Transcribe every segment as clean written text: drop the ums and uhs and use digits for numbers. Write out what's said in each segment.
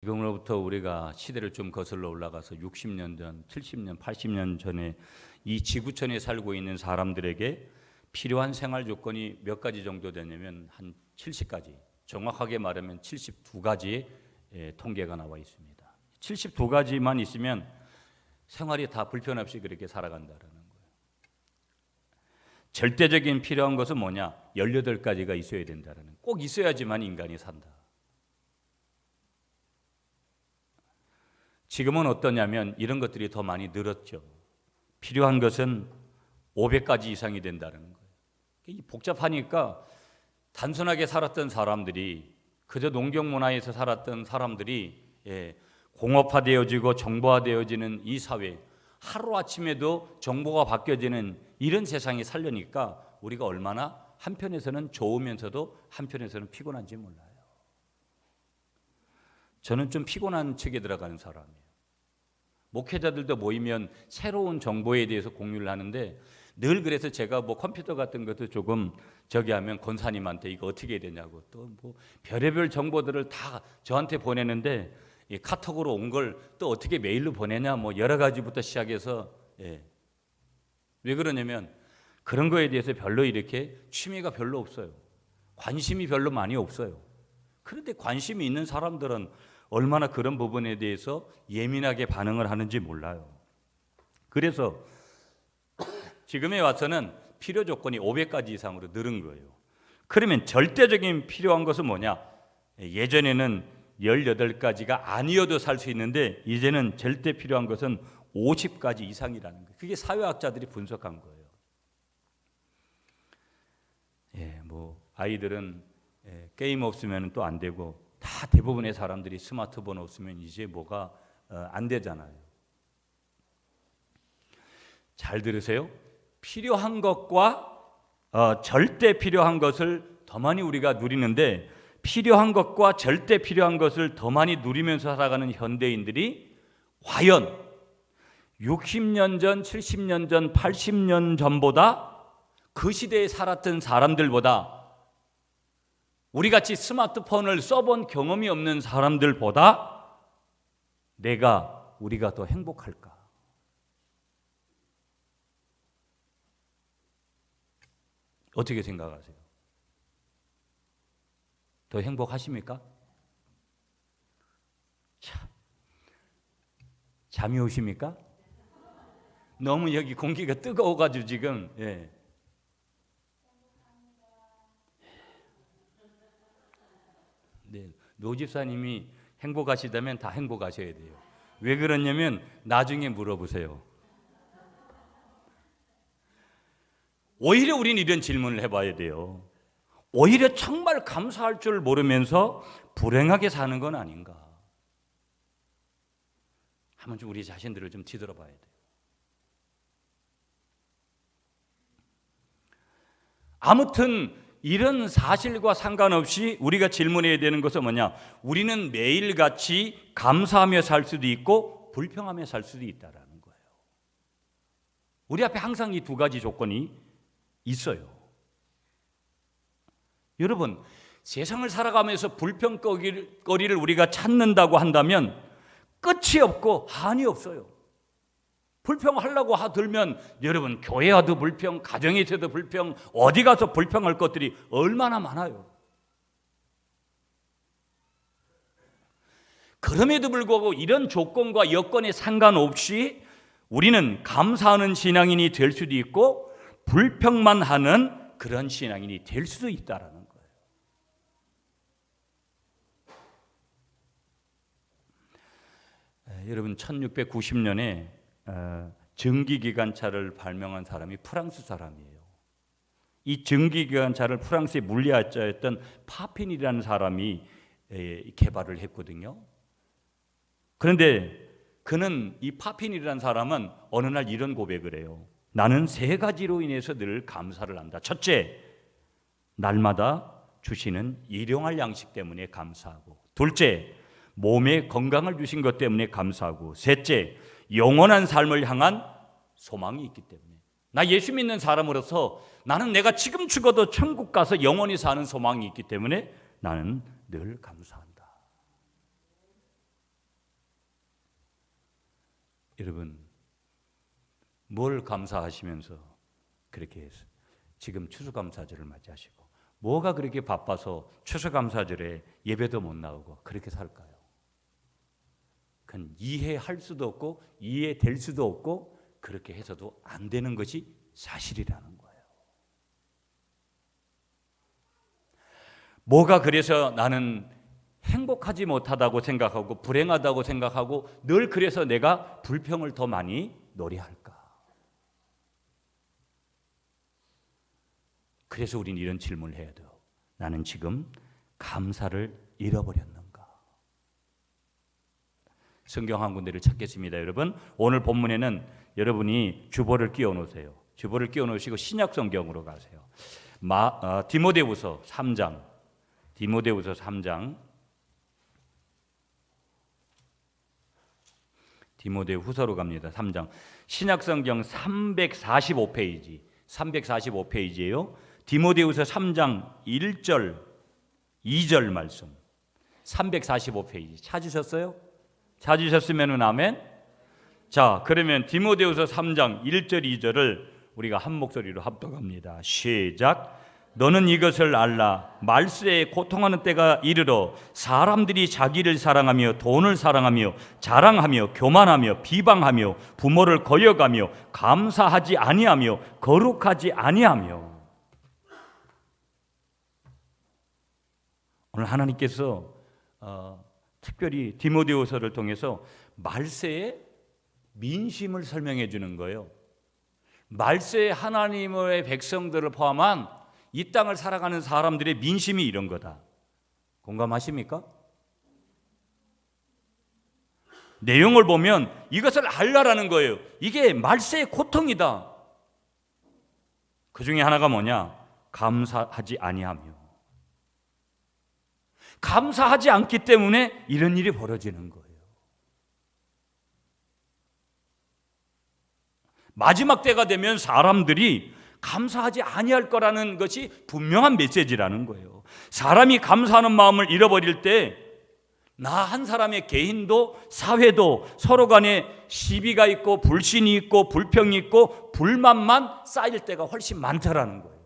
지금으로부터 우리가 시대를 좀 거슬러 올라가서 60년 전, 70년, 80년 전에 이 지구촌에 살고 있는 사람들에게 필요한 생활 조건이 몇 가지 정도 되냐면 한 70가지, 정확하게 말하면 72가지의 통계가 나와 있습니다. 72가지만 있으면 생활이 다 불편 없이 그렇게 살아간다는 거예요. 절대적인 필요한 것은 뭐냐? 18가지가 있어야 된다는 거예요. 꼭 있어야지만 인간이 산다. 지금은 어떠냐면 이런 것들이 더 많이 늘었죠. 필요한 것은 500가지 이상이 된다는 거예요. 복잡하니까 단순하게 살았던 사람들이, 그저 농경 문화에서 살았던 사람들이 공업화되어지고 정보화되어지는 이 사회, 하루아침에도 정보가 바뀌어지는 이런 세상에 살려니까 우리가 얼마나 한편에서는 좋으면서도 한편에서는 피곤한지 몰라요. 저는 좀 피곤한 척에 들어가는 사람이에요. 목회자들도 모이면 새로운 정보에 대해서 공유를 하는데 늘 그래서 제가 뭐 컴퓨터 같은 것도 조금 저기 하면 권사님한테 이거 어떻게 해야 되냐고 또 뭐 별의별 정보들을 다 저한테 보내는데 이 카톡으로 온 걸 또 어떻게 메일로 보내냐 뭐 여러 가지부터 시작해서 왜 그러냐면 그런 거에 대해서 별로 이렇게 취미가 별로 없어요. 관심이 별로 많이 없어요. 그런데 관심이 있는 사람들은 얼마나 그런 부분에 대해서 예민하게 반응을 하는지 몰라요. 그래서 지금에 와서는 필요 조건이 500가지 이상으로 늘은 거예요. 그러면 절대적인 필요한 것은 뭐냐? 예전에는 18가지가 아니어도 살 수 있는데 이제는 절대 필요한 것은 50가지 이상이라는 거예요. 그게 사회학자들이 분석한 거예요. 뭐 아이들은 게임 없으면 또 안 되고 다 대부분의 사람들이 스마트폰 없으면 이제 뭐가 안 되잖아요. 잘 들으세요. 필요한 것과 절대 필요한 것을 더 많이 우리가 누리는데 필요한 것과 절대 필요한 것을 더 많이 누리면서 살아가는 현대인들이 과연 60년 전, 70년 전, 80년 전보다 그 시대에 살았던 사람들보다 우리같이 스마트폰을 써본 경험이 없는 사람들보다 우리가 더 행복할까? 어떻게 생각하세요? 더 행복하십니까? 참, 잠이 오십니까? 너무 여기 공기가 뜨거워가지고 지금 노 집사님이 행복하시다면 다 행복하셔야 돼요. 왜 그러냐면 나중에 물어보세요. 오히려 우리는 이런 질문을 해봐야 돼요. 오히려 정말 감사할 줄 모르면서 불행하게 사는 건 아닌가? 한번 좀 우리 자신들을 좀 뒤돌아봐야 돼요. 아무튼 이런 사실과 상관없이 우리가 질문해야 되는 것은 뭐냐? 우리는 매일같이 감사하며 살 수도 있고 불평하며 살 수도 있다라는 거예요. 우리 앞에 항상 이 두 가지 조건이 있어요. 여러분, 세상을 살아가면서 불평거리를 우리가 찾는다고 한다면 끝이 없고 한이 없어요. 불평하려고 하들면 여러분 교회 와도 불평, 가정에서도 불평, 어디 가서 불평할 것들이 얼마나 많아요. 그럼에도 불구하고 이런 조건과 여건에 상관없이 우리는 감사하는 신앙인이 될 수도 있고 불평만 하는 그런 신앙인이 될 수도 있다라는 거예요. 여러분 1690년에 전기기관차를 발명한 사람이 프랑스 사람이에요. 이 전기기관차를 프랑스의 물리학자였던 파핀이라는 사람이 개발을 했거든요. 그런데 그는 이 파핀이라는 사람은 어느 날 이런 고백을 해요. 나는 3가지로 인해서 늘 감사를 한다. 첫째, 날마다 주시는 일용할 양식 때문에 감사하고, 둘째, 몸에 건강을 주신 것 때문에 감사하고, 셋째, 영원한 삶을 향한 소망이 있기 때문에. 나 예수 믿는 사람으로서 나는 내가 지금 죽어도 천국 가서 영원히 사는 소망이 있기 때문에 나는 늘 감사한다. 여러분, 뭘 감사하시면서 그렇게 해서 지금 추수감사절을 맞이하시고 뭐가 그렇게 바빠서 추수감사절에 예배도 못 나오고 그렇게 살까요? 그건 이해할 수도 없고 이해될 수도 없고 그렇게 해서도 안 되는 것이 사실이라는 거예요. 뭐가 그래서 나는 행복하지 못하다고 생각하고 불행하다고 생각하고 늘 그래서 내가 불평을 더 많이 노래할까? 그래서 우리는 이런 질문을 해야 돼요. 나는 지금 감사를 잃어버렸는가? 성경 한 군데를 찾겠습니다. 여러분, 오늘 본문에는 여러분이 주보를 끼워 놓으세요. 주보를 끼워 놓으시고 신약 성경으로 가세요. 디모데후서 3장. 디모데후서 3장. 디모데후서로 갑니다. 3장. 신약 성경 345페이지. 345페이지예요. 디모데후서 3장 1절 2절 말씀. 345페이지. 찾으셨어요? 찾으셨으면 아멘. 자, 그러면 디모데후서 3장 1절 2절을 우리가 한 목소리로 합독합니다. 시작. 너는 이것을 알라. 말세에 고통하는 때가 이르러 사람들이 자기를 사랑하며 돈을 사랑하며 자랑하며 교만하며 비방하며 부모를 거역하며 감사하지 아니하며 거룩하지 아니하며. 오늘 하나님께서 특별히 디모데후서를 통해서 말세의 민심을 설명해 주는 거예요. 말세의 하나님의 백성들을 포함한 이 땅을 살아가는 사람들의 민심이 이런 거다. 공감하십니까? 내용을 보면 이것을 알라라는 거예요. 이게 말세의 고통이다. 그 중에 하나가 뭐냐? 감사하지 아니하며. 감사하지 않기 때문에 이런 일이 벌어지는 거예요. 마지막 때가 되면 사람들이 감사하지 아니할 거라는 것이 분명한 메시지라는 거예요. 사람이 감사하는 마음을 잃어버릴 때 나 한 사람의 개인도 사회도 서로 간에 시비가 있고 불신이 있고 불평이 있고 불만만 쌓일 때가 훨씬 많다라는 거예요.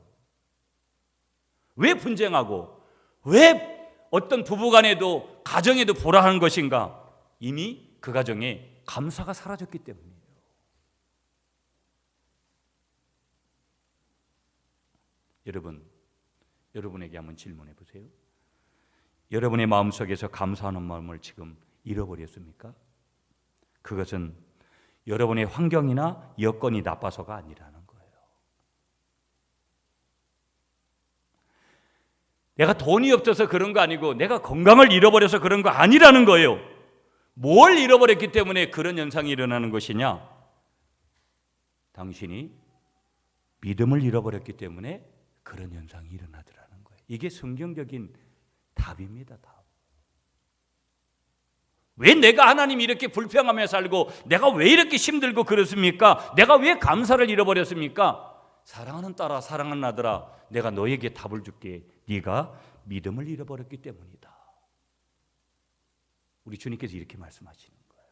왜 분쟁하고 왜 어떤 부부간에도 가정에도 불화하는 것인가? 이미 그 가정에 감사가 사라졌기 때문이에요. 여러분, 여러분에게 한번 질문해 보세요. 여러분의 마음속에서 감사하는 마음을 지금 잃어버렸습니까? 그것은 여러분의 환경이나 여건이 나빠서가 아니라는 거예요. 내가 돈이 없어서 그런 거 아니고 내가 건강을 잃어버려서 그런 거 아니라는 거예요. 뭘 잃어버렸기 때문에 그런 현상이 일어나는 것이냐? 당신이 믿음을 잃어버렸기 때문에 그런 현상이 일어나더라는 거예요. 이게 성경적인 답입니다. 답. 왜 내가 하나님 이렇게 불평하며 살고 내가 왜 이렇게 힘들고 그렇습니까? 내가 왜 감사를 잃어버렸습니까? 사랑하는 딸아, 사랑하는 아들아, 내가 너에게 답을 줄게. 네가 믿음을 잃어버렸기 때문이다. 우리 주님께서 이렇게 말씀하시는 거예요.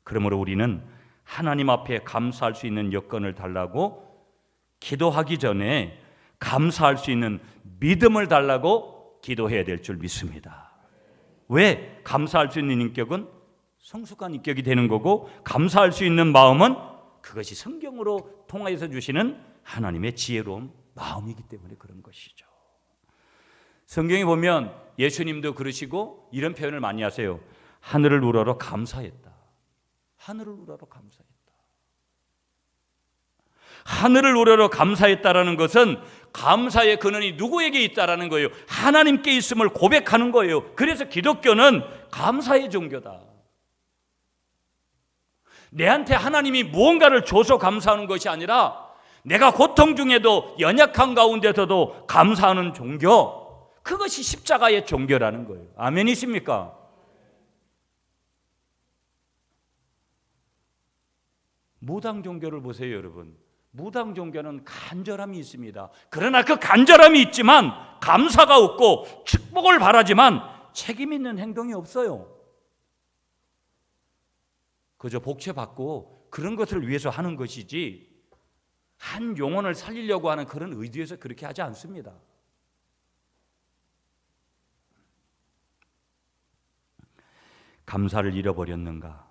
그러므로 우리는 하나님 앞에 감사할 수 있는 여건을 달라고 기도하기 전에 감사할 수 있는 믿음을 달라고 기도해야 될 줄 믿습니다. 왜? 감사할 수 있는 인격은 성숙한 인격이 되는 거고 감사할 수 있는 마음은 그것이 성경으로 통하여서 주시는 하나님의 지혜로운 마음이기 때문에 그런 것이죠. 성경에 보면 예수님도 그러시고 이런 표현을 많이 하세요. 하늘을 우러러 감사했다. 하늘을 우러러 감사했다. 하늘을 우러러 감사했다라는 것은 감사의 근원이 누구에게 있다라는 거예요. 하나님께 있음을 고백하는 거예요. 그래서 기독교는 감사의 종교다. 내한테 하나님이 무언가를 줘서 감사하는 것이 아니라 내가 고통 중에도 연약한 가운데서도 감사하는 종교, 그것이 십자가의 종교라는 거예요. 아멘이십니까? 무당 종교를 보세요, 여러분. 무당 종교는 간절함이 있습니다. 그러나 그 간절함이 있지만 감사가 없고 축복을 바라지만 책임 있는 행동이 없어요. 그저 복채받고 그런 것을 위해서 하는 것이지 한 영혼을 살리려고 하는 그런 의도에서 그렇게 하지 않습니다. 감사를 잃어버렸는가?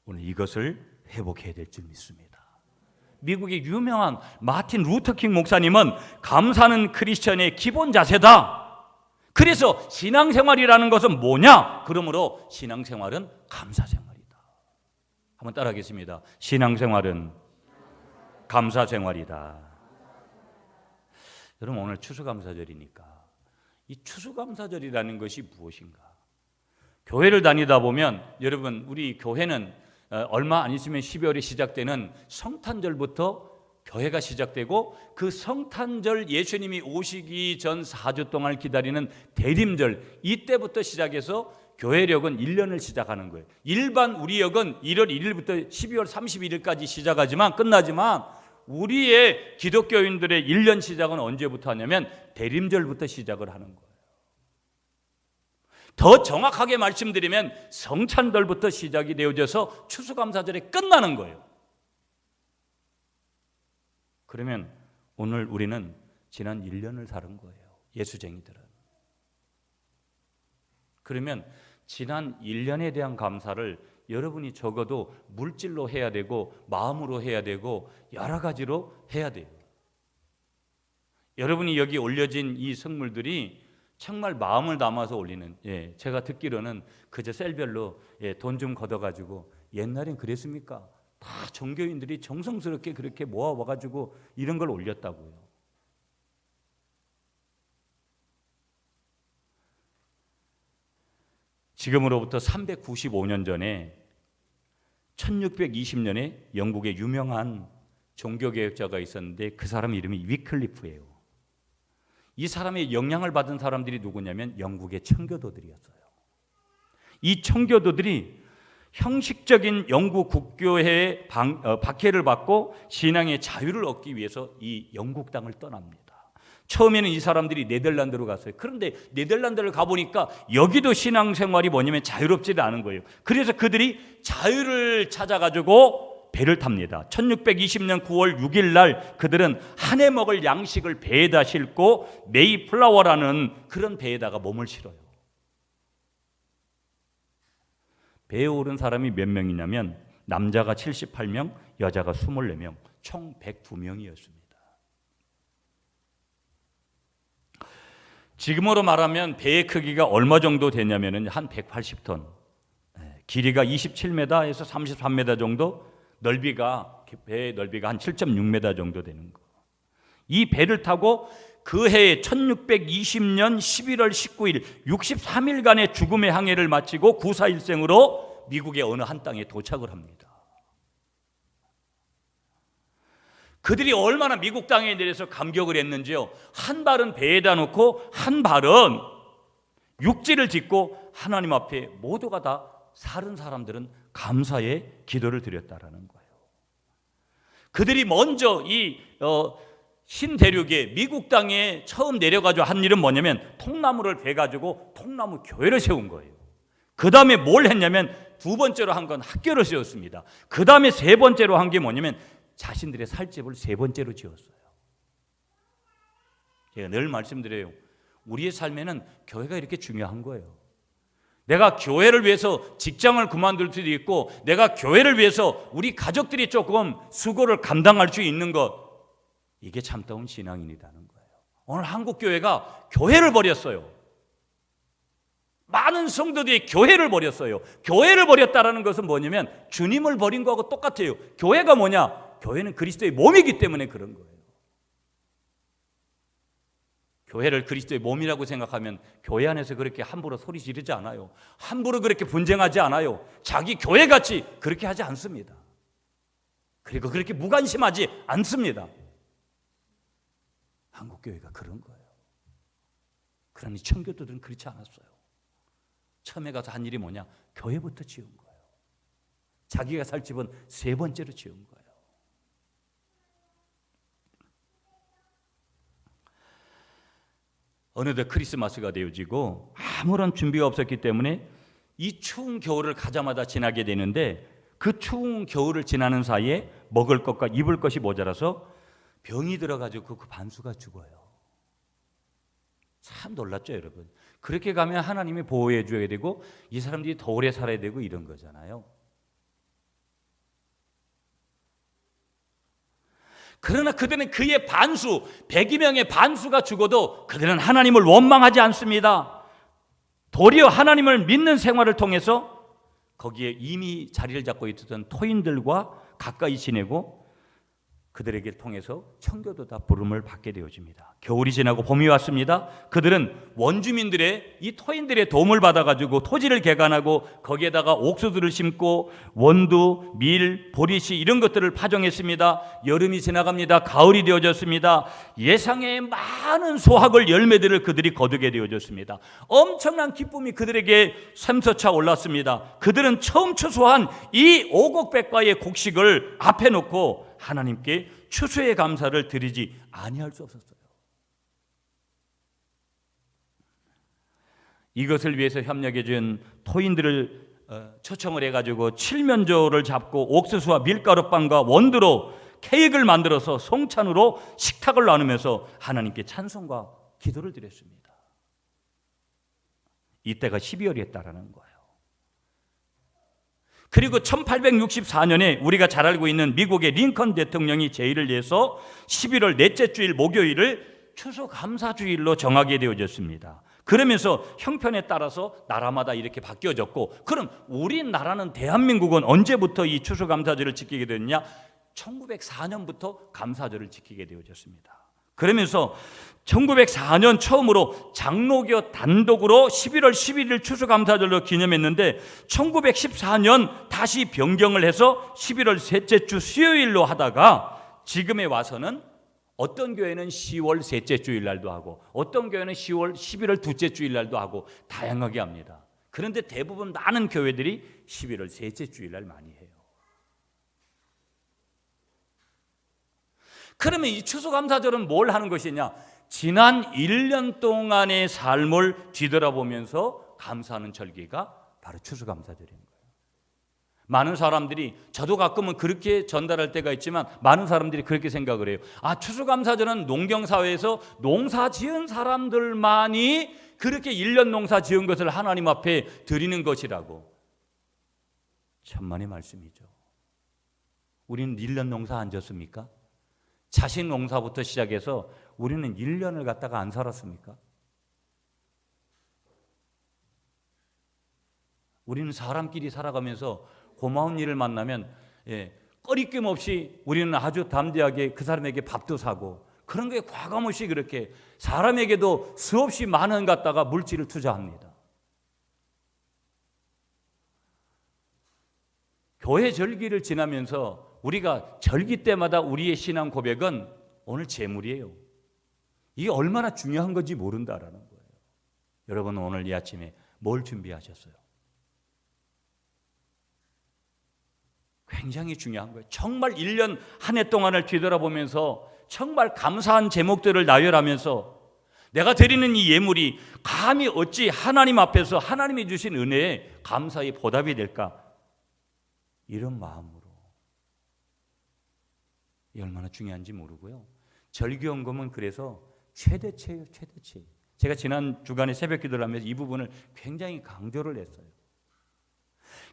오늘 이것을 회복해야 될 줄 믿습니다. 미국의 유명한 마틴 루터킹 목사님은 감사는 크리스천의 기본 자세다. 그래서 신앙생활이라는 것은 뭐냐? 그러므로 신앙생활은 감사생활이다. 한번 따라하겠습니다. 신앙생활은 감사생활이다. 여러분, 오늘 추수감사절이니까 이 추수감사절이라는 것이 무엇인가? 교회를 다니다 보면 여러분, 우리 교회는 얼마 안 있으면 12월에 시작되는 성탄절부터 교회가 시작되고, 그 성탄절 예수님이 오시기 전 4주 동안 기다리는 대림절, 이때부터 시작해서 교회력은 1년을 시작하는 거예요. 일반 우리 역은 1월 1일부터 12월 31일까지 시작하지만 끝나지만, 우리의 기독교인들의 1년 시작은 언제부터 하냐면 대림절부터 시작을 하는 거예요. 더 정확하게 말씀드리면 성찬절부터 시작이 되어져서 추수감사절에 끝나는 거예요. 그러면 오늘 우리는 지난 1년을 살은 거예요. 예수쟁이들은. 그러면 지난 1년에 대한 감사를 여러분이 적어도 물질로 해야 되고 마음으로 해야 되고 여러 가지로 해야 돼요. 여러분이 여기 올려진 이 선물들이 정말 마음을 담아서 올리는, 제가 듣기로는 그저 셀별로 돈 좀 걷어가지고, 옛날엔 그랬습니까? 다 종교인들이 정성스럽게 그렇게 모아와가지고 이런 걸 올렸다고요. 지금으로부터 395년 전에 1620년에 영국의 유명한 종교개혁자가 있었는데 그 사람 이름이 위클리프예요. 이 사람의 영향을 받은 사람들이 누구냐면 영국의 청교도들이었어요. 이 청교도들이 형식적인 영국 국교회의 박해를 받고 신앙의 자유를 얻기 위해서 이 영국 땅을 떠납니다. 처음에는 이 사람들이 네덜란드로 갔어요. 그런데 네덜란드를 가보니까 여기도 신앙생활이 뭐냐면 자유롭지를 않은 거예요. 그래서 그들이 자유를 찾아가지고 배를 탑니다. 1620년 9월 6일 날 그들은 한 해 먹을 양식을 배에다 싣고 메이플라워라는 그런 배에다가 몸을 실어요. 배에 오른 사람이 몇 명이냐면 남자가 78명, 여자가 24명, 총 102명이었습니다. 지금으로 말하면 배의 크기가 얼마 정도 되냐면 한 180톤, 길이가 27m에서 33m 정도, 배의 넓이가 한 7.6m 정도 되는 거. 이 배를 타고 그 해에 1620년 11월 19일 63일간의 죽음의 항해를 마치고 구사일생으로 미국의 어느 한 땅에 도착을 합니다. 그들이 얼마나 미국 땅에 내려서 감격을 했는지요. 한 발은 배에다 놓고 한 발은 육지를 딛고 하나님 앞에 모두가 다 사는 사람들은 감사의 기도를 드렸다라는 거예요. 그들이 먼저 이 신대륙에 미국 땅에 처음 내려가지고 한 일은 뭐냐면 통나무를 베가지고 통나무 교회를 세운 거예요. 그 다음에 뭘 했냐면 두 번째로 한 건 학교를 세웠습니다. 그 다음에 세 번째로 한 게 뭐냐면 자신들의 살집을 세 번째로 지었어요. 제가 늘 말씀드려요. 우리의 삶에는 교회가 이렇게 중요한 거예요. 내가 교회를 위해서 직장을 그만둘 수도 있고, 내가 교회를 위해서 우리 가족들이 조금 수고를 감당할 수 있는 것, 이게 참다운 신앙인이라는 거예요. 오늘 한국 교회가 교회를 버렸어요. 많은 성도들이 교회를 버렸어요. 교회를 버렸다라는 것은 뭐냐면 주님을 버린 거하고 똑같아요. 교회가 뭐냐? 교회는 그리스도의 몸이기 때문에 그런 거예요. 교회를 그리스도의 몸이라고 생각하면 교회 안에서 그렇게 함부로 소리 지르지 않아요. 함부로 그렇게 분쟁하지 않아요. 자기 교회같이 그렇게 하지 않습니다. 그리고 그렇게 무관심하지 않습니다. 한국 교회가 그런 거예요. 그러니 청교도들은 그렇지 않았어요. 처음에 가서 한 일이 뭐냐? 교회부터 지은 거예요. 자기가 살 집은 세 번째로 지은 거예요. 어느덧 크리스마스가 되어지고 아무런 준비가 없었기 때문에 이 추운 겨울을 가자마자 지나게 되는데 그 추운 겨울을 지나는 사이에 먹을 것과 입을 것이 모자라서 병이 들어가지고 그 반수가 죽어요. 참 놀랍죠, 여러분. 그렇게 가면 하나님이 보호해 줘야 되고 이 사람들이 더 오래 살아야 되고 이런 거잖아요. 그러나 그들은 그의 반수, 102명의 반수가 죽어도 그들은 하나님을 원망하지 않습니다. 도리어 하나님을 믿는 생활을 통해서 거기에 이미 자리를 잡고 있었던 토인들과 가까이 지내고 그들에게 통해서 청교도다 부름을 받게 되어집니다. 겨울이 지나고 봄이 왔습니다. 그들은 원주민들의 이 토인들의 도움을 받아가지고 토지를 개간하고 거기에다가 옥수수를 심고 원두, 밀, 보리씨 이런 것들을 파종했습니다. 여름이 지나갑니다. 가을이 되어졌습니다. 예상의 많은 소확을 열매들을 그들이 거두게 되어졌습니다. 엄청난 기쁨이 그들에게 샘솟아 올랐습니다. 그들은 처음 추수한 이 오곡백과의 곡식을 앞에 놓고 하나님께 추수의 감사를 드리지 아니할 수 없었어요. 이것을 위해서 협력해 준 토인들을 초청을 해가지고 칠면조를 잡고 옥수수와 밀가루빵과 원두로 케이크를 만들어서 송찬으로 식탁을 나누면서 하나님께 찬송과 기도를 드렸습니다. 이때가 12월이었다라는 거예요. 그리고 1864년에 우리가 잘 알고 있는 미국의 링컨 대통령이 제의를 해서 11월 넷째 주일 목요일을 추수감사주일로 정하게 되어졌습니다. 그러면서 형편에 따라서 나라마다 이렇게 바뀌어졌고, 그럼 우리나라는 대한민국은 언제부터 이 추수감사절을 지키게 됐냐? 1904년부터 감사절을 지키게 되어졌습니다. 그러면서 1904년 처음으로 장로교 단독으로 11월 11일 추수감사절로 기념했는데 1914년 다시 변경을 해서 11월 셋째 주 수요일로 하다가 지금에 와서는 어떤 교회는 10월 셋째 주일 날도 하고 어떤 교회는 11월 둘째 주일 날도 하고 다양하게 합니다. 그런데 대부분 많은 교회들이 11월 셋째 주일 날 많이 해요. 그러면 이 추수감사절은 뭘 하는 것이냐? 지난 1년 동안의 삶을 뒤돌아보면서 감사하는 절기가 바로 추수감사절인 거예요. 많은 사람들이, 저도 가끔은 그렇게 전달할 때가 있지만 많은 사람들이 그렇게 생각을 해요. 아, 추수감사절은 농경사회에서 농사 지은 사람들만이 그렇게 1년 농사 지은 것을 하나님 앞에 드리는 것이라고. 천만의 말씀이죠. 우리는 1년 농사 안 졌습니까? 자식 농사부터 시작해서 우리는 1년을 갖다가 안 살았습니까? 우리는 사람끼리 살아가면서 고마운 일을 만나면 꺼리낌 없이 우리는 아주 담대하게 그 사람에게 밥도 사고, 그런 게 과감없이 그렇게 사람에게도 수없이 많은 갖다가 물질을 투자합니다. 교회 절기를 지나면서 우리가 절기 때마다 우리의 신앙 고백은 오늘 재물이에요. 이게 얼마나 중요한 건지 모른다라는 거예요. 여러분, 오늘 이 아침에 뭘 준비하셨어요? 굉장히 중요한 거예요. 정말 1년 한 해 동안을 뒤돌아보면서 정말 감사한 제목들을 나열하면서 내가 드리는 이 예물이 감히 어찌 하나님 앞에서 하나님이 주신 은혜에 감사의 보답이 될까? 이런 마음으로. 이 얼마나 중요한지 모르고요. 절기헌금은 그래서 최대치예요, 최대치. 제가 지난 주간에 새벽 기도를 하면서 이 부분을 굉장히 강조를 했어요.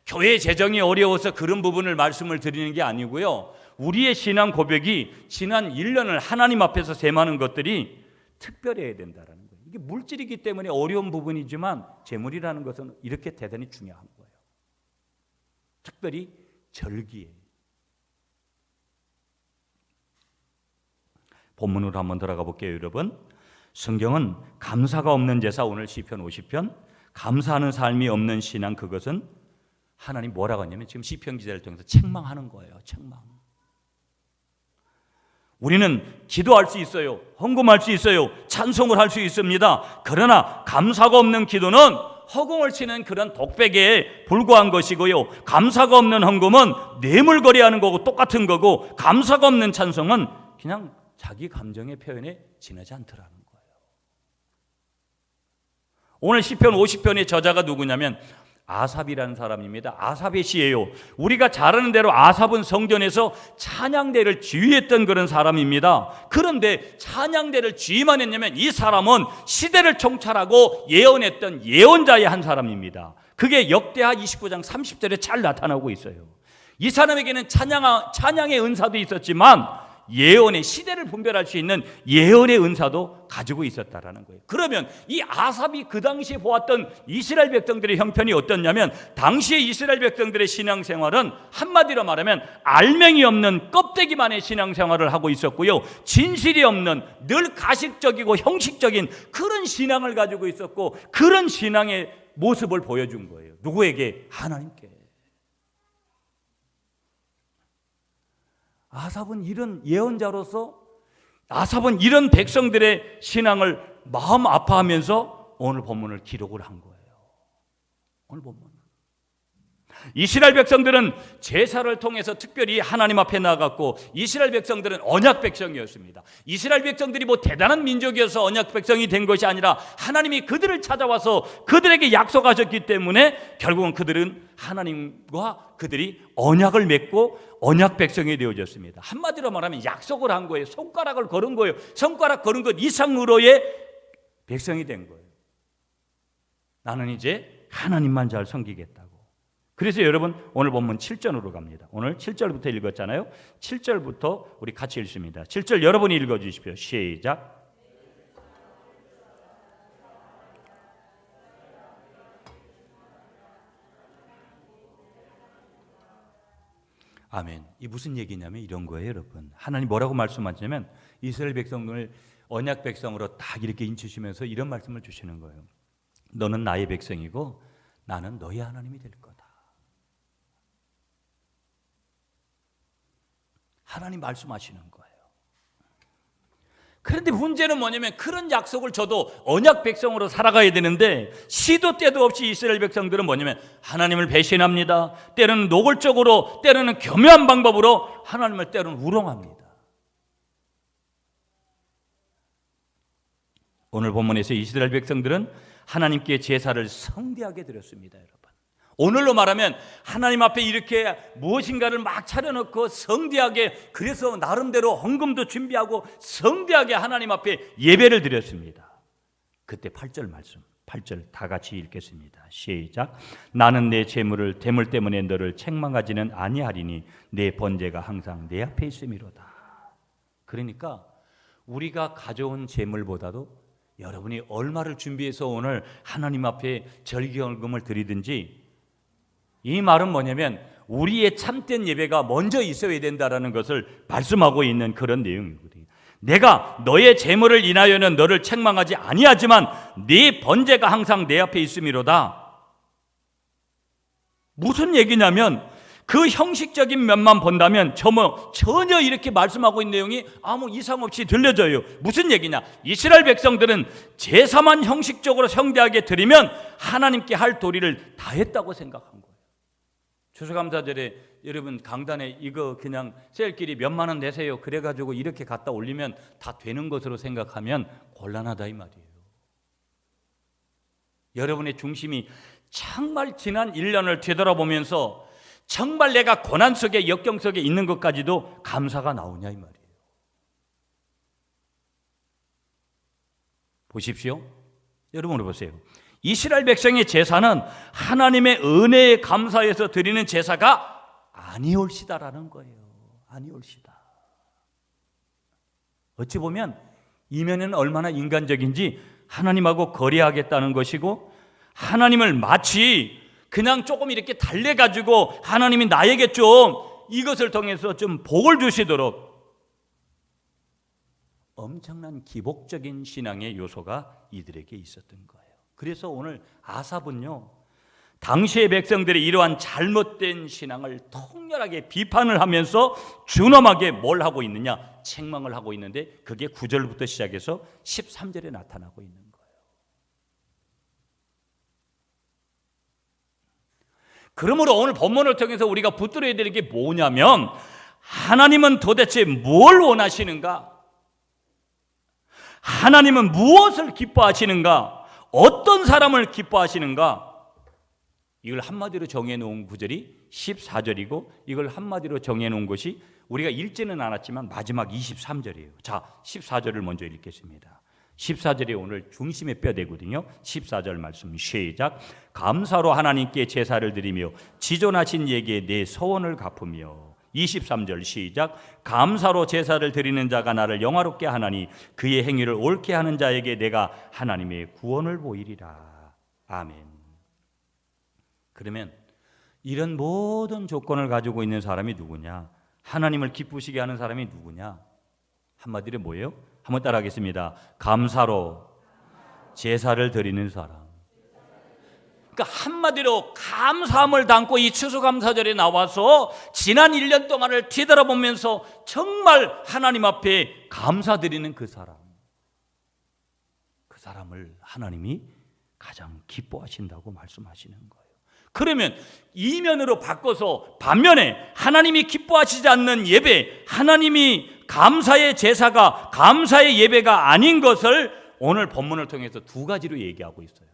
교회 재정이 어려워서 그런 부분을 말씀을 드리는 게 아니고요. 우리의 신앙 고백이 지난 1년을 하나님 앞에서 셈하는 것들이 특별해야 된다는 거예요. 이게 물질이기 때문에 어려운 부분이지만 재물이라는 것은 이렇게 대단히 중요한 거예요. 특별히 절기에. 본문으로 한번 들어가 볼게요, 여러분. 성경은 감사가 없는 제사, 오늘 시편 50편, 감사하는 삶이 없는 신앙, 그것은 하나님 뭐라고 하냐면 지금 시편 기자를 통해서 책망하는 거예요. 책망. 우리는 기도할 수 있어요. 헌금할 수 있어요. 찬송을 할 수 있습니다. 그러나 감사가 없는 기도는 허공을 치는 그런 독백에 불과한 것이고요. 감사가 없는 헌금은 뇌물거래하는 거고 똑같은 거고, 감사가 없는 찬송은 그냥 자기 감정의 표현에 지나지 않더라는 거예요. 오늘 시편 50편의 저자가 누구냐면 아삽이라는 사람입니다. 아삽의 시예요. 우리가 잘 아는 대로 아삽은 성전에서 찬양대를 지휘했던 그런 사람입니다. 그런데 찬양대를 지휘만 했냐면 이 사람은 시대를 총찰하고 예언했던 예언자의 한 사람입니다. 그게 역대하 29장 30절에 잘 나타나고 있어요. 이 사람에게는 찬양의 은사도 있었지만 예언의 시대를 분별할 수 있는 예언의 은사도 가지고 있었다라는 거예요. 그러면 이 아삽이 그 당시에 보았던 이스라엘 백성들의 형편이 어떻냐면 당시의 이스라엘 백성들의 신앙생활은 한마디로 말하면 알맹이 없는 껍데기만의 신앙생활을 하고 있었고요, 진실이 없는 늘 가식적이고 형식적인 그런 신앙을 가지고 있었고, 그런 신앙의 모습을 보여준 거예요. 누구에게? 하나님께. 아삽은 이런 예언자로서, 아삽은 이런 백성들의 신앙을 마음 아파하면서 오늘 본문을 기록을 한 거예요. 오늘 본문. 이스라엘 백성들은 제사를 통해서 특별히 하나님 앞에 나갔고, 이스라엘 백성들은 언약 백성이었습니다. 이스라엘 백성들이 뭐 대단한 민족이어서 언약 백성이 된 것이 아니라 하나님이 그들을 찾아와서 그들에게 약속하셨기 때문에 결국은 그들은 하나님과 그들이 언약을 맺고 언약 백성이 되어졌습니다. 한마디로 말하면 약속을 한 거예요. 손가락을 걸은 거예요. 손가락 걸은 것 이상으로의 백성이 된 거예요. 나는 이제 하나님만 잘 섬기겠다고. 그래서 여러분 오늘 본문 7절으로 갑니다. 오늘 7절부터 읽었잖아요. 7절부터 우리 같이 읽습니다. 7절 여러분이 읽어주십시오. 시작. 아멘. 이 무슨 얘기냐면 이런 거예요, 여러분. 하나님 뭐라고 말씀하시냐면 이스라엘 백성을 언약 백성으로 딱 이렇게 인치시면서 이런 말씀을 주시는 거예요. 너는 나의 백성이고 나는 너의 하나님이 될 거다. 하나님 말씀하시는 거예요. 그런데 문제는 뭐냐면 그런 약속을 줘도 언약 백성으로 살아가야 되는데 시도 때도 없이 이스라엘 백성들은 뭐냐면 하나님을 배신합니다. 때로는 노골적으로, 때로는 교묘한 방법으로 하나님을 때로는 우롱합니다. 오늘 본문에서 이스라엘 백성들은 하나님께 제사를 성대하게 드렸습니다, 여러분. 오늘로 말하면 하나님 앞에 이렇게 무엇인가를 막 차려놓고 성대하게, 그래서 나름대로 헌금도 준비하고 성대하게 하나님 앞에 예배를 드렸습니다. 그때 8절 말씀, 8절 다 같이 읽겠습니다. 시작. 나는 내 재물을 대물 때문에 너를 책망하지는 아니하리니 내 번제가 항상 내 앞에 있음이로다. 그러니까 우리가 가져온 재물보다도 여러분이 얼마를 준비해서 오늘 하나님 앞에 절기헌금을 드리든지, 이 말은 뭐냐면 우리의 참된 예배가 먼저 있어야 된다라는 것을 말씀하고 있는 그런 내용이거든요. 내가 너의 재물을 인하여는 너를 책망하지 아니하지만 네 번제가 항상 내 앞에 있음이로다. 무슨 얘기냐면 그 형식적인 면만 본다면 전혀 이렇게 말씀하고 있는 내용이 아무 이상 없이 들려져요. 무슨 얘기냐? 이스라엘 백성들은 제사만 형식적으로 성대하게 드리면 하나님께 할 도리를 다 했다고 생각한 거예요. 추수감사절에 여러분 강단에 이거 그냥 셀끼리 몇만 원 내세요 그래가지고 이렇게 갖다 올리면 다 되는 것으로 생각하면 곤란하다 이 말이에요. 여러분의 중심이 정말 지난 1년을 되돌아보면서 정말 내가 고난 속에 역경 속에 있는 것까지도 감사가 나오냐 이 말이에요. 보십시오. 여러분 보세요. 이스라엘 백성의 제사는 하나님의 은혜에 감사해서 드리는 제사가 아니올시다라는 거예요. 아니올시다. 어찌 보면 이면에는 얼마나 인간적인지 하나님하고 거래하겠다는 것이고, 하나님을 마치 그냥 조금 이렇게 달래가지고 하나님이 나에게 좀 이것을 통해서 좀 복을 주시도록 엄청난 기복적인 신앙의 요소가 이들에게 있었던 거예요. 그래서 오늘 아삽은요, 당시의 백성들이 이러한 잘못된 신앙을 통렬하게 비판을 하면서 준엄하게 뭘 하고 있느냐? 책망을 하고 있는데 그게 9절부터 시작해서 13절에 나타나고 있는 거예요. 그러므로 오늘 본문을 통해서 우리가 붙들어야 되는 게 뭐냐면, 하나님은 도대체 뭘 원하시는가? 하나님은 무엇을 기뻐하시는가? 어떤 사람을 기뻐하시는가? 이걸 한마디로 정해놓은 구절이 14절이고 이걸 한마디로 정해놓은 것이 우리가 읽지는 않았지만 마지막 23절이에요. 자, 14절을 먼저 읽겠습니다. 14절이 오늘 중심의 뼈대거든요. 14절 말씀 시작. 감사로 하나님께 제사를 드리며 지존하신 이에게 내 소원을 갚으며. 23절 시작. 감사로 제사를 드리는 자가 나를 영화롭게 하나니 그의 행위를 옳게 하는 자에게 내가 하나님의 구원을 보이리라. 아멘. 그러면 이런 모든 조건을 가지고 있는 사람이 누구냐? 하나님을 기쁘시게 하는 사람이 누구냐? 한마디로 뭐예요? 한번 따라하겠습니다. 감사로 제사를 드리는 사람. 그러니까 한마디로 감사함을 담고 이 추수감사절에 나와서 지난 1년 동안을 뒤돌아보면서 정말 하나님 앞에 감사드리는 그 사람. 그 사람을 하나님이 가장 기뻐하신다고 말씀하시는 거예요. 그러면 이면으로 바꿔서 반면에 하나님이 기뻐하시지 않는 예배, 하나님이 감사의 제사가 감사의 예배가 아닌 것을 오늘 본문을 통해서 두 가지로 얘기하고 있어요.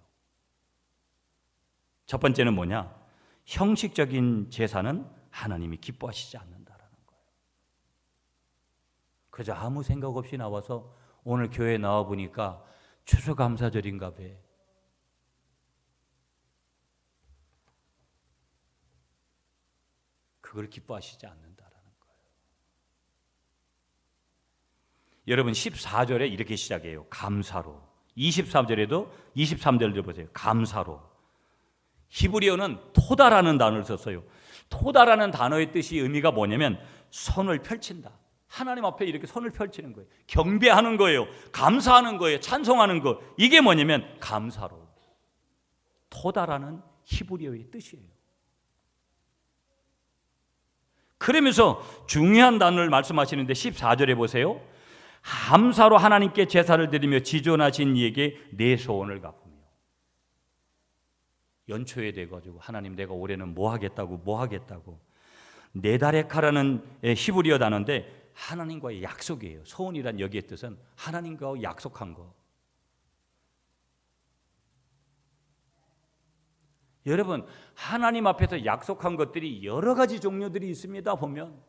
첫 번째는 뭐냐? 형식적인 제사는 하나님이 기뻐하시지 않는다라는 거예요. 그저 아무 생각 없이 나와서 오늘 교회에 나와 보니까 추수감사절인가 봐. 그걸 기뻐하시지 않는다라는 거예요. 여러분 14절에 이렇게 시작해요. 감사로. 23절에도 23절도 보세요. 감사로. 히브리어는 토다라는 단어를 썼어요. 토다라는 단어의 뜻이 의미가 뭐냐면 손을 펼친다. 하나님 앞에 이렇게 손을 펼치는 거예요. 경배하는 거예요. 감사하는 거예요. 찬송하는 거. 이게 뭐냐면 감사로. 토다라는 히브리어의 뜻이에요. 그러면서 중요한 단어를 말씀하시는데 14절에 보세요. 감사로 하나님께 제사를 드리며 지존하신 이에게 내 소원을 갚으며. 연초에 돼가지고 하나님 내가 올해는 뭐 하겠다고 네다레카라는 히브리어 단어인데 하나님과의 약속이에요. 소원이란 여기의 뜻은 하나님과 약속한 거. 여러분 하나님 앞에서 약속한 것들이 여러 가지 종류들이 있습니다. 보면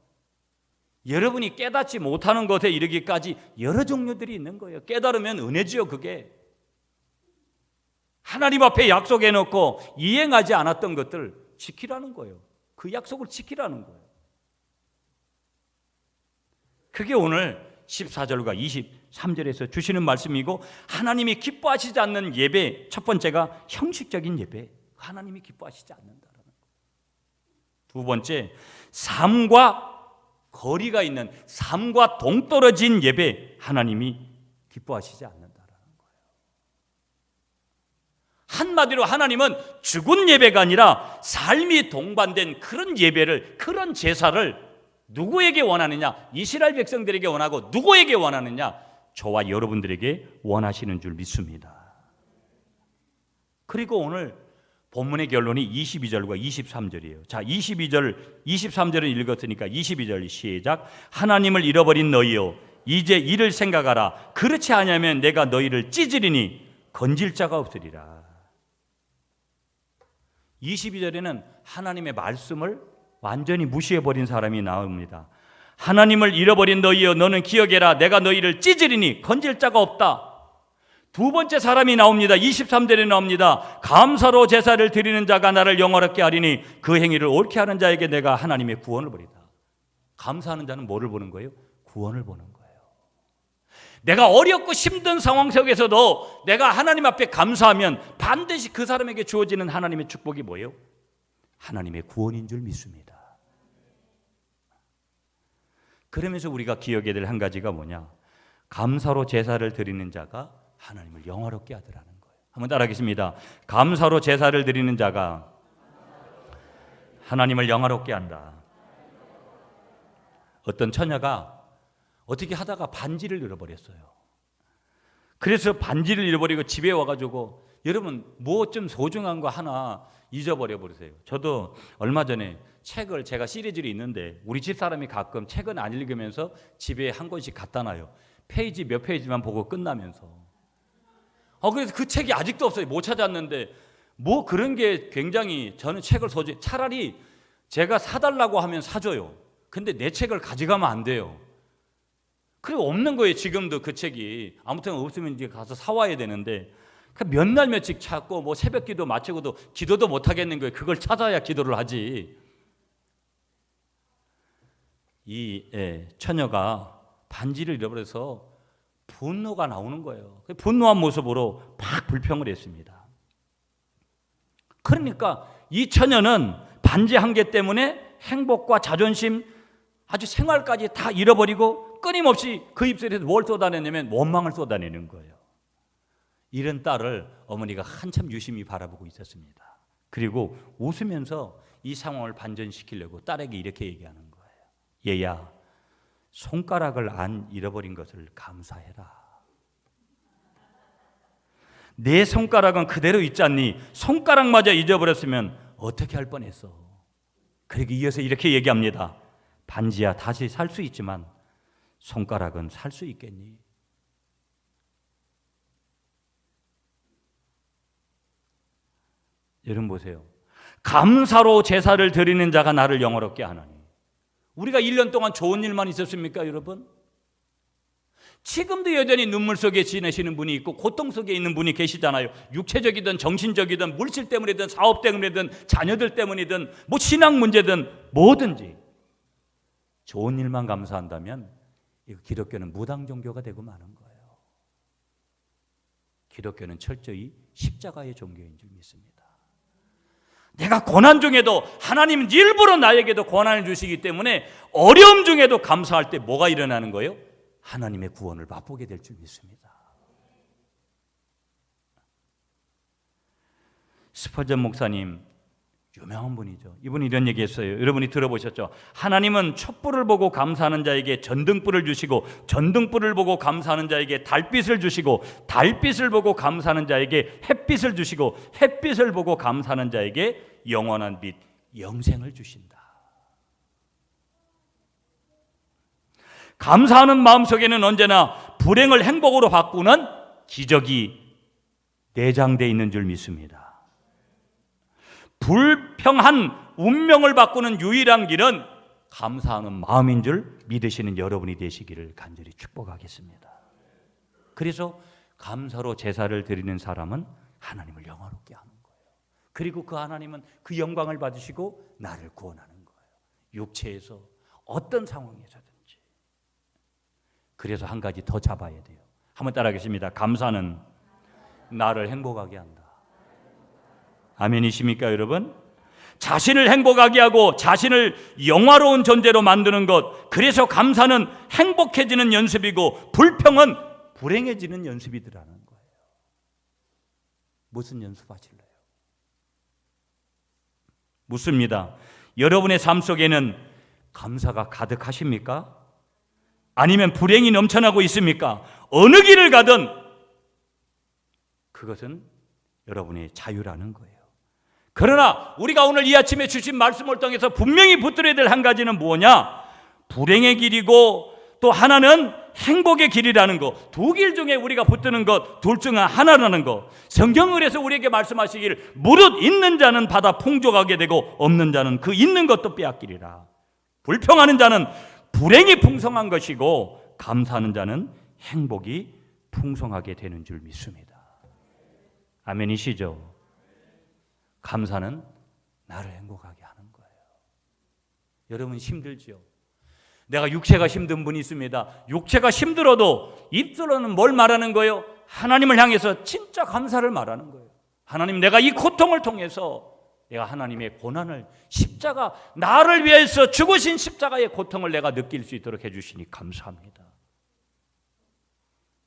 여러분이 깨닫지 못하는 것에 이르기까지 여러 종류들이 있는 거예요. 깨달으면 은혜지요. 그게 하나님 앞에 약속해 놓고 이행하지 않았던 것들 지키라는 거예요. 그 약속을 지키라는 거예요. 그게 오늘 14절과 23절에서 주시는 말씀이고 하나님이 기뻐하시지 않는 예배 첫 번째가 형식적인 예배. 하나님이 기뻐하시지 않는다라는 거예요. 두 번째, 삶과 거리가 있는 삶과 동떨어진 예배 하나님이 기뻐하시지 않는다라는 거예요. 한마디로 하나님은 죽은 예배가 아니라 삶이 동반된 그런 예배를 그런 제사를 누구에게 원하느냐? 이스라엘 백성들에게 원하고 누구에게 원하느냐? 저와 여러분들에게 원하시는 줄 믿습니다. 그리고 오늘 본문의 결론이 22절과 23절이에요. 자, 22절, 23절은 읽었으니까 22절 시작. 하나님을 잃어버린 너희여 이제 이를 생각하라. 그렇지 않으면 내가 너희를 찢으리니 건질 자가 없으리라. 22절에는 하나님의 말씀을 완전히 무시해버린 사람이 나옵니다. 하나님을 잃어버린 너희여 너는 기억해라. 내가 너희를 찢으리니 건질 자가 없다. 두 번째 사람이 나옵니다. 23절에 나옵니다. 감사로 제사를 드리는 자가 나를 영화롭게 하리니 그 행위를 옳게 하는 자에게 내가 하나님의 구원을 보리다. 감사하는 자는 뭐를 보는 거예요? 구원을 보는 거예요. 내가 어렵고 힘든 상황 속에서도 내가 하나님 앞에 감사하면 반드시 그 사람에게 주어지는 하나님의 축복이 뭐예요? 하나님의 구원인 줄 믿습니다. 그러면서 우리가 기억해야 될 한 가지가 뭐냐? 감사로 제사를 드리는 자가 하나님을 영화롭게 하더라는 거예요. 한번 따라하겠습니다. 감사로 제사를 드리는 자가 하나님을 영화롭게 한다. 어떤 처녀가 어떻게 하다가 반지를 잃어버렸어요. 그래서 반지를 잃어버리고 집에 와가지고 여러분 뭐 좀 소중한 거 하나 잊어버려 버리세요. 저도 얼마 전에 책을 제가 시리즈로 있는데 우리 집사람이 가끔 책은 안 읽으면서 집에 한 권씩 갖다 놔요. 페이지 몇 페이지만 보고 끝나면서. 그래서 그 책이 아직도 없어요. 못 찾았는데 뭐 그런 게 굉장히 저는 책을 차라리 제가 사달라고 하면 사줘요. 근데 내 책을 가져가면 안 돼요. 그리고 없는 거예요. 지금도 그 책이. 아무튼 없으면 이제 가서 사와야 되는데 몇 날 며칠 찾고 뭐 새벽 기도 마치고도 기도도 못 하겠는 거예요. 그걸 찾아야 기도를 하지. 이 처녀가 반지를 잃어버려서 분노가 나오는 거예요. 분노한 모습으로 막 불평을 했습니다. 그러니까 이 처녀는 반지 한 개 때문에 행복과 자존심, 아주 생활까지 다 잃어버리고 끊임없이 그 입술에서 뭘 쏟아내냐면 원망을 쏟아내는 거예요. 이런 딸을 어머니가 한참 유심히 바라보고 있었습니다. 그리고 웃으면서 이 상황을 반전시키려고 딸에게 이렇게 얘기하는 거예요. 얘야, 손가락을 안 잃어버린 것을 감사해라. 내 손가락은 그대로 있지 않니? 손가락마저 잊어버렸으면 어떻게 할 뻔했어. 그리고 이어서 이렇게 얘기합니다. 반지야, 다시 살 수 있지만 손가락은 살 수 있겠니? 여러분 보세요. 감사로 제사를 드리는 자가 나를 영화롭게 하나니. 우리가 1년 동안 좋은 일만 있었습니까, 여러분? 지금도 여전히 눈물 속에 지내시는 분이 있고 고통 속에 있는 분이 계시잖아요. 육체적이든 정신적이든 물질 때문이든 사업 때문이든 자녀들 때문이든 뭐 신앙 문제든 뭐든지 좋은 일만 감사한다면 이거 기독교는 무당 종교가 되고 마는 거예요. 기독교는 철저히 십자가의 종교인 줄 믿습니다. 내가 고난 중에도 하나님은 일부러 나에게도 고난을 주시기 때문에 어려움 중에도 감사할 때 뭐가 일어나는 거예요? 하나님의 구원을 맛보게 될 줄 믿습니다. 스퍼전 목사님, 유명한 분이죠. 이분이 이런 얘기했어요. 여러분이 들어보셨죠? 하나님은 촛불을 보고 감사하는 자에게 전등불을 주시고 전등불을 보고 감사하는 자에게 달빛을 주시고 달빛을 보고 감사하는 자에게 햇빛을 주시고 햇빛을 보고 감사하는 자에게 영원한 빛, 영생을 주신다. 감사하는 마음속에는 언제나 불행을 행복으로 바꾸는 기적이 내장되어 있는 줄 믿습니다. 불평한 운명을 바꾸는 유일한 길은 감사하는 마음인 줄 믿으시는 여러분이 되시기를 간절히 축복하겠습니다. 그래서 감사로 제사를 드리는 사람은 하나님을 영화롭게 하는 거예요. 그리고 그 하나님은 그 영광을 받으시고 나를 구원하는 거예요. 육체에서 어떤 상황에서든지. 그래서 한 가지 더 잡아야 돼요. 한번 따라하겠습니다. 감사는 나를 행복하게 한다. 아멘이십니까, 여러분? 자신을 행복하게 하고 자신을 영화로운 존재로 만드는 것, 그래서 감사는 행복해지는 연습이고 불평은 불행해지는 연습이더라는 거예요. 무슨 연습하실래요? 묻습니다. 여러분의 삶 속에는 감사가 가득하십니까? 아니면 불행이 넘쳐나고 있습니까? 어느 길을 가든 그것은 여러분의 자유라는 거예요. 그러나 우리가 오늘 이 아침에 주신 말씀을 통해서 분명히 붙들어야 될 한 가지는 뭐냐? 불행의 길이고 또 하나는 행복의 길이라는 거. 두 길 중에 우리가 붙드는 것, 둘 중 하나라는 거. 성경을 해서 우리에게 말씀하시길 무릇 있는 자는 받아 풍족하게 되고 없는 자는 그 있는 것도 빼앗기리라. 불평하는 자는 불행이 풍성한 것이고 감사하는 자는 행복이 풍성하게 되는 줄 믿습니다. 아멘이시죠? 감사는 나를 행복하게 하는 거예요. 여러분 힘들죠? 내가 육체가 힘든 분이 있습니다. 육체가 힘들어도 입술로는 뭘 말하는 거예요? 하나님을 향해서 진짜 감사를 말하는 거예요. 하나님, 내가 이 고통을 통해서 내가 하나님의 고난을, 십자가, 나를 위해서 죽으신 십자가의 고통을 내가 느낄 수 있도록 해주시니 감사합니다.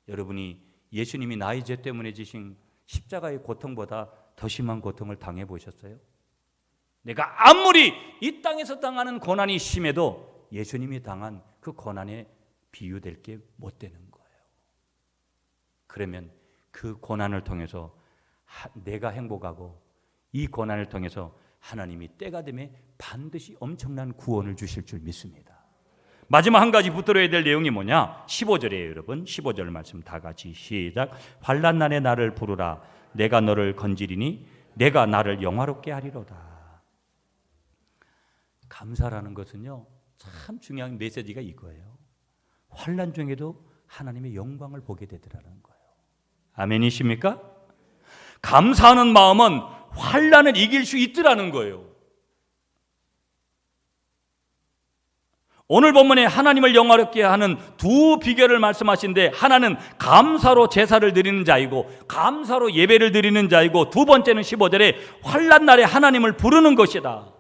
여러분이 예수님이 나의 죄 때문에 지신 십자가의 고통보다 더 심한 고통을 당해보셨어요? 내가 아무리 이 땅에서 당하는 고난이 심해도 예수님이 당한 그 고난에 비유될 게 못 되는 거예요. 그러면 그 고난을 통해서 내가 행복하고 이 고난을 통해서 하나님이 때가 되면 반드시 엄청난 구원을 주실 줄 믿습니다. 마지막 한 가지 붙들어야 될 내용이 뭐냐? 15절이에요, 여러분. 15절 말씀 다 같이 시작. 환난 날에 나를 부르라. 내가 너를 건지리니 내가 나를 영화롭게 하리로다. 감사라는 것은요, 참 중요한 메시지가 이거예요. 환난 중에도 하나님의 영광을 보게 되더라는 거예요. 아멘이십니까? 감사하는 마음은 환난을 이길 수 있더라는 거예요. 오늘 본문에 하나님을 영화롭게 하는 두 비결을 말씀하신데, 하나는 감사로 제사를 드리는 자이고 감사로 예배를 드리는 자이고, 두 번째는 15절에 환난 날에 하나님을 부르는 것이다.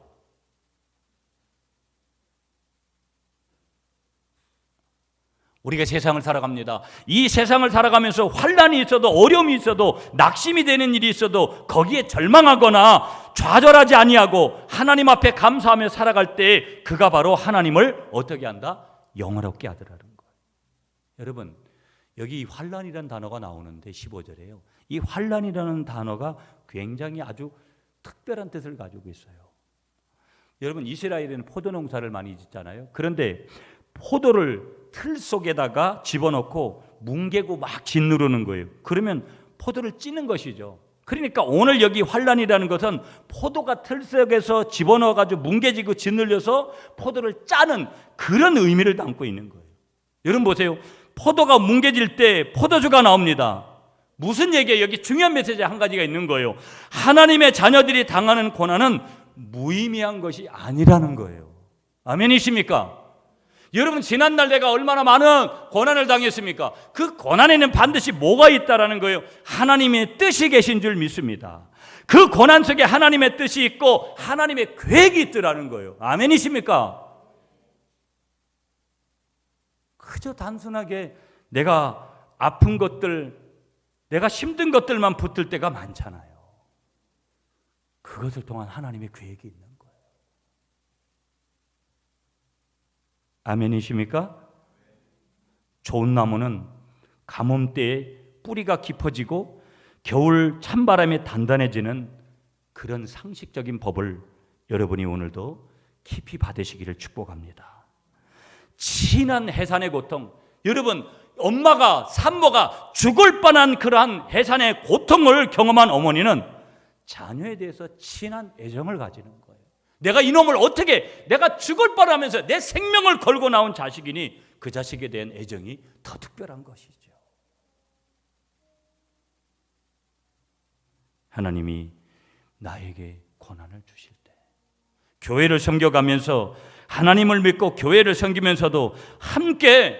우리가 세상을 살아갑니다. 이 세상을 살아가면서 환난이 있어도, 어려움이 있어도, 낙심이 되는 일이 있어도 거기에 절망하거나 좌절하지 아니하고 하나님 앞에 감사하며 살아갈 때 그가 바로 하나님을 어떻게 한다? 영화롭게 하더라는 거예요. 여러분, 여기 환난이라는 단어가 나오는데 15절에요. 이 환난이라는 단어가 굉장히 아주 특별한 뜻을 가지고 있어요. 여러분, 이스라엘에는 포도 농사를 많이 짓잖아요. 그런데 포도를 틀 속에다가 집어넣고 뭉개고 막 짓누르는 거예요. 그러면 포도를 찌는 것이죠. 그러니까 오늘 여기 환난이라는 것은 포도가 틀 속에서 집어넣어가지고 뭉개지고 짓눌려서 포도를 짜는 그런 의미를 담고 있는 거예요. 여러분 보세요. 포도가 뭉개질 때 포도주가 나옵니다. 무슨 얘기예요? 여기 중요한 메시지 한 가지가 있는 거예요. 하나님의 자녀들이 당하는 고난은 무의미한 것이 아니라는 거예요. 아멘이십니까? 여러분, 지난날 내가 얼마나 많은 고난을 당했습니까? 그 고난에는 반드시 뭐가 있다라는 거예요. 하나님의 뜻이 계신 줄 믿습니다. 그 고난 속에 하나님의 뜻이 있고 하나님의 계획이 있더라는 거예요. 아멘이십니까? 그저 단순하게 내가 아픈 것들, 내가 힘든 것들만 붙들 때가 많잖아요. 그것을 통한 하나님의 계획이 있는 거예요. 아멘이십니까? 좋은 나무는 가뭄 때에 뿌리가 깊어지고 겨울 찬바람에 단단해지는 그런 상식적인 법을 여러분이 오늘도 깊이 받으시기를 축복합니다. 진한 해산의 고통, 여러분, 엄마가, 산모가 죽을 뻔한 그러한 해산의 고통을 경험한 어머니는 자녀에 대해서 진한 애정을 가지는 거예요. 내가 이놈을 어떻게, 내가 죽을 뻔하면서 내 생명을 걸고 나온 자식이니 그 자식에 대한 애정이 더 특별한 것이죠. 하나님이 나에게 고난을 주실 때, 교회를 섬겨가면서 하나님을 믿고 교회를 섬기면서도 함께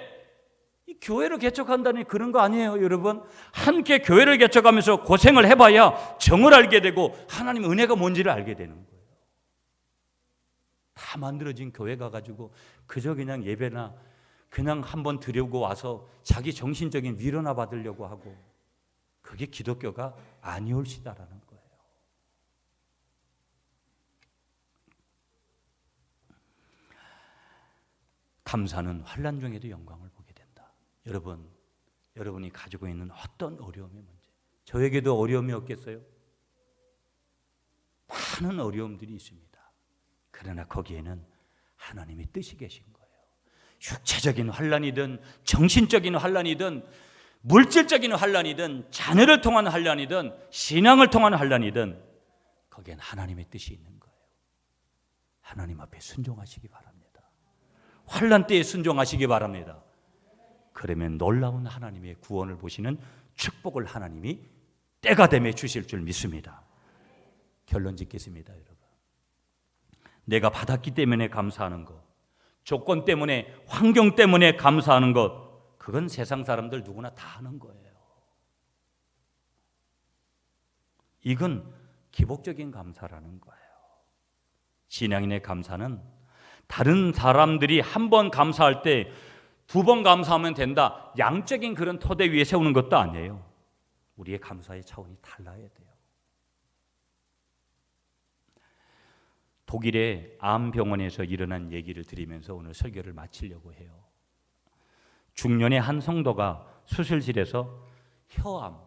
이 교회를 개척한다니 그런 거 아니에요, 여러분. 함께 교회를 개척하면서 고생을 해봐야 정을 알게 되고 하나님의 은혜가 뭔지를 알게 되는 거예요. 다 만들어진 교회 가가지고 그저 그냥 예배나 그냥 한번 드리고 와서 자기 정신적인 위로나 받으려고 하고, 그게 기독교가 아니올시다라는 거예요. 감사는 환난 중에도 영광을 보게 된다. 여러분, 여러분이 가지고 있는 어떤 어려움의 문제, 저에게도 어려움이 없겠어요? 많은 어려움들이 있습니다. 그러나 거기에는 하나님의 뜻이 계신 거예요. 육체적인 환난이든 정신적인 환난이든 물질적인 환난이든 자녀를 통한 환난이든 신앙을 통한 환난이든 거기엔 하나님의 뜻이 있는 거예요. 하나님 앞에 순종하시기 바랍니다. 환난 때에 순종하시기 바랍니다. 그러면 놀라운 하나님의 구원을 보시는 축복을 하나님이 때가 되면 주실 줄 믿습니다. 결론 짓겠습니다, 여러분. 내가 받았기 때문에 감사하는 것, 조건 때문에, 환경 때문에 감사하는 것, 그건 세상 사람들 누구나 다 하는 거예요. 이건 기복적인 감사라는 거예요. 신앙인의 감사는 다른 사람들이 한 번 감사할 때 두 번 감사하면 된다, 양적인 그런 토대 위에 세우는 것도 아니에요. 우리의 감사의 차원이 달라야 돼요. 독일의 암병원에서 일어난 얘기를 드리면서 오늘 설교를 마치려고 해요. 중년의 한 성도가 수술실에서 혀암,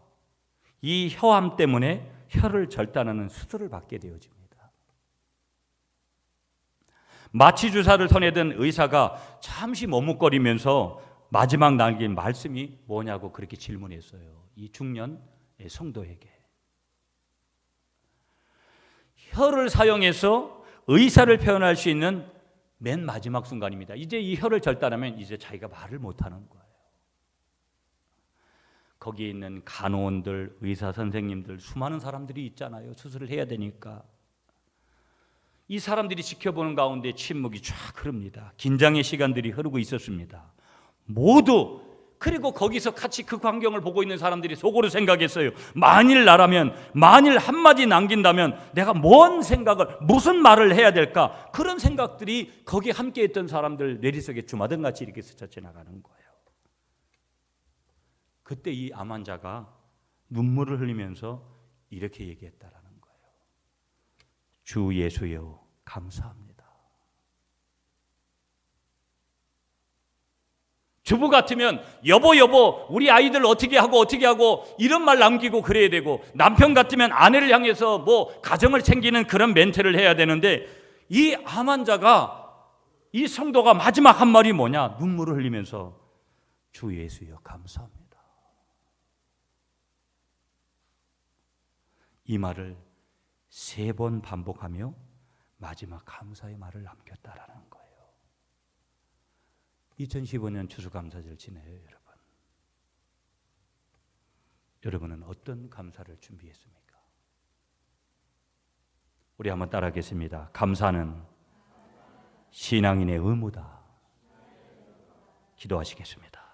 이 혀암 때문에 혀를 절단하는 수술을 받게 되어집니다. 마취 주사를 손에든 의사가 잠시 머뭇거리면서 마지막 남긴 말씀이 뭐냐고 그렇게 질문했어요. 이 중년의 성도에게. 혀를 사용해서 의사를 표현할 수 있는 맨 마지막 순간입니다. 이제 이 혀를 절단하면 이제 자기가 말을 못하는 거예요. 거기에 있는 간호원들, 의사 선생님들, 수많은 사람들이 있잖아요. 수술을 해야 되니까. 이 사람들이 지켜보는 가운데 침묵이 쫙 흐릅니다. 긴장의 시간들이 흐르고 있었습니다. 모두, 그리고 거기서 같이 그 광경을 보고 있는 사람들이 속으로 생각했어요. 만일 나라면, 만일 한마디 남긴다면 내가 뭔 생각을, 무슨 말을 해야 될까? 그런 생각들이 거기 함께 있던 사람들 내리석에 주마등같이 이렇게 스쳐 지나가는 거예요. 그때 이 암 환자가 눈물을 흘리면서 이렇게 얘기했다라는 거예요. 주 예수여, 감사합니다. 주부 같으면 여보 우리 아이들 어떻게 하고 이런 말 남기고 그래야 되고, 남편 같으면 아내를 향해서 뭐 가정을 챙기는 그런 멘트를 해야 되는데, 이 암 환자가, 이 성도가 마지막 한 말이 뭐냐? 눈물을 흘리면서 주 예수여, 감사합니다. 이 말을 3번 반복하며 마지막 감사의 말을 남겼다라는 거예요. 2015년 추수감사절 지내요, 여러분. 여러분은 어떤 감사를 준비했습니까? 우리 한번 따라하겠습니다. 감사는 신앙인의 의무다. 기도하시겠습니다.